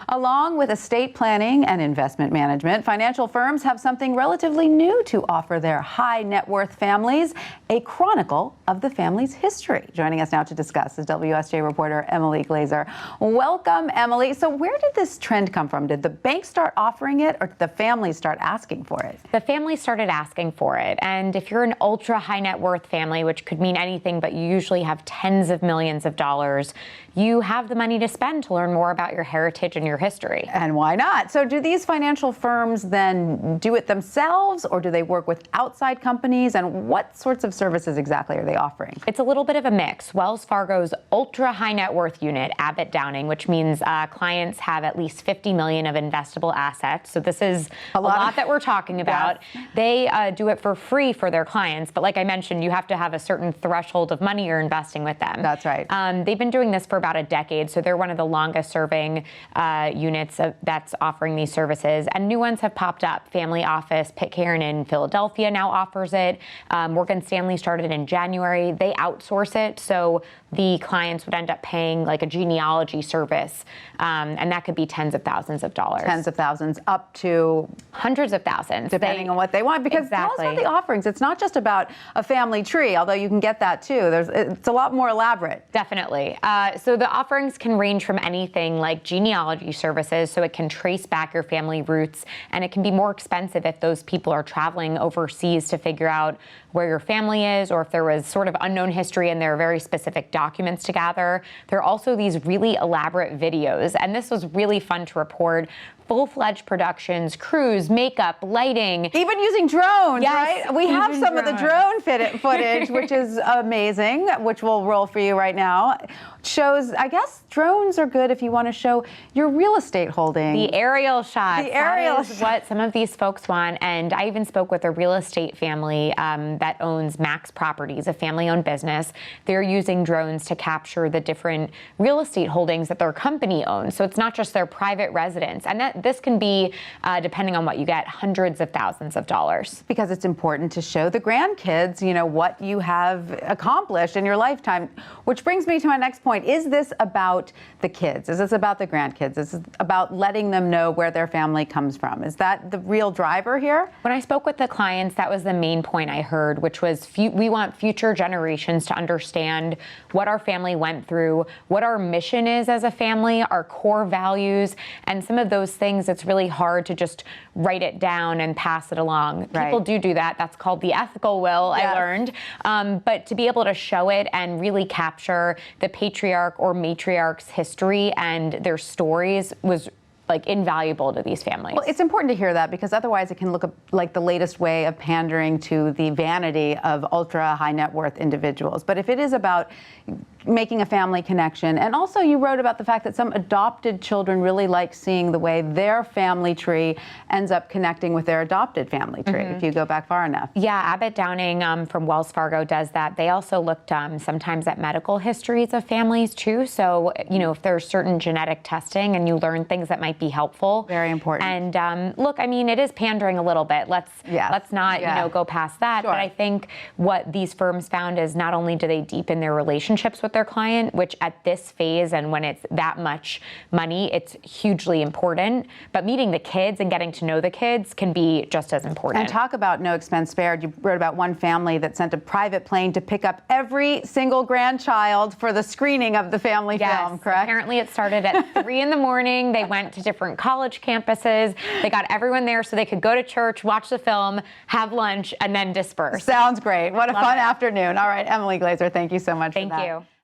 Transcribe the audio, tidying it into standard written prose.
Along with estate planning and investment management, financial firms have something relatively new to offer their high net worth families, a chronicle of the family's history. Joining us now to discuss is WSJ reporter Emily Glazer. Welcome, Emily. So where did this trend come from? Did the bank start offering it, or did the family start asking for it? The family started asking for it. And if you're an ultra high net worth family, which could mean anything, but you usually have tens of millions of dollars, you have the money to spend to learn more about your heritage and your history. And why not? So do these financial firms then do it themselves, or do they work with outside companies? And what sorts of services exactly are they offering? It's a little bit of a mix. Wells Fargo's ultra high net worth unit, Abbott Downing, which means clients have at least 50 million of investable assets. So this is a lot that we're talking about. Yes. They do it for free for their clients. But like I mentioned, you have to have a certain threshold of money you're investing with them. That's right. They've been doing this for about a decade. So they're one of the longest serving units that's offering these services. And new ones have popped up. Family Office, Pitcairn in Philadelphia now offers it. Morgan Stanley started in January. They outsource it. So the clients would end up paying like a genealogy service. And that could be tens of thousands of dollars. Tens of thousands up to hundreds of thousands. Depending on what they want. Because tell us about the offerings. It's not just about a family tree, although you can get that too. It's a lot more elaborate. Definitely. So the offerings can range from anything like genealogy services, so it can trace back your family roots, and it can be more expensive if those people are traveling overseas to figure out where your family is, or if there was sort of unknown history and there are very specific documents to gather. There are also these really elaborate videos, and this was really fun to report. Full-fledged productions, crews, makeup, lighting. Even using drones, yes, right? We have some of the drone footage, which is amazing, which we'll roll for you right now. Shows, I guess drones are good if you want to show your real estate holding. The aerial shots. The aerial is what some of these folks want. And I even spoke with a real estate family that owns Max Properties, a family-owned business. They're using drones to capture the different real estate holdings that their company owns. So it's not just their private residence. And this can be, depending on what you get, hundreds of thousands of dollars. Because it's important to show the grandkids, you know, what you have accomplished in your lifetime. Which brings me to my next point. Is this about the kids? Is this about the grandkids? Is this about letting them know where their family comes from? Is that the real driver here? When I spoke with the clients, that was the main point I heard, which was we want future generations to understand what our family went through, what our mission is as a family, our core values, and some of those things. It's really hard to just write it down and pass it along. Right. People do that. That's called the ethical will, yes. I learned. But to be able to show it and really capture the patriarch or matriarch's history and their stories was like invaluable to these families. Well, it's important to hear that, because otherwise it can look like the latest way of pandering to the vanity of ultra high net worth individuals. But if it is about making a family connection, and also you wrote about the fact that some adopted children really like seeing the way their family tree ends up connecting with their adopted family tree, if you go back far enough. Yeah, Abbott Downing from Wells Fargo does that. They also looked sometimes at medical histories of families too. So, you know, if there's certain genetic testing and you learn things that might be helpful. Very important. And look, I mean, it is pandering a little bit. Let's not, you know, go past that. Sure. But I think what these firms found is not only do they deepen their relationships with their client, which at this phase and when it's that much money, it's hugely important. But meeting the kids and getting to know the kids can be just as important. And talk about no expense spared. You wrote about one family that sent a private plane to pick up every single grandchild for the screening of the family film, correct? Apparently it started at 3 in the morning. They went to different college campuses. They got everyone there so they could go to church, watch the film, have lunch, and then disperse. Sounds great. What a fun afternoon. All right, Emily Glazer, thank you so much for that. Thank you.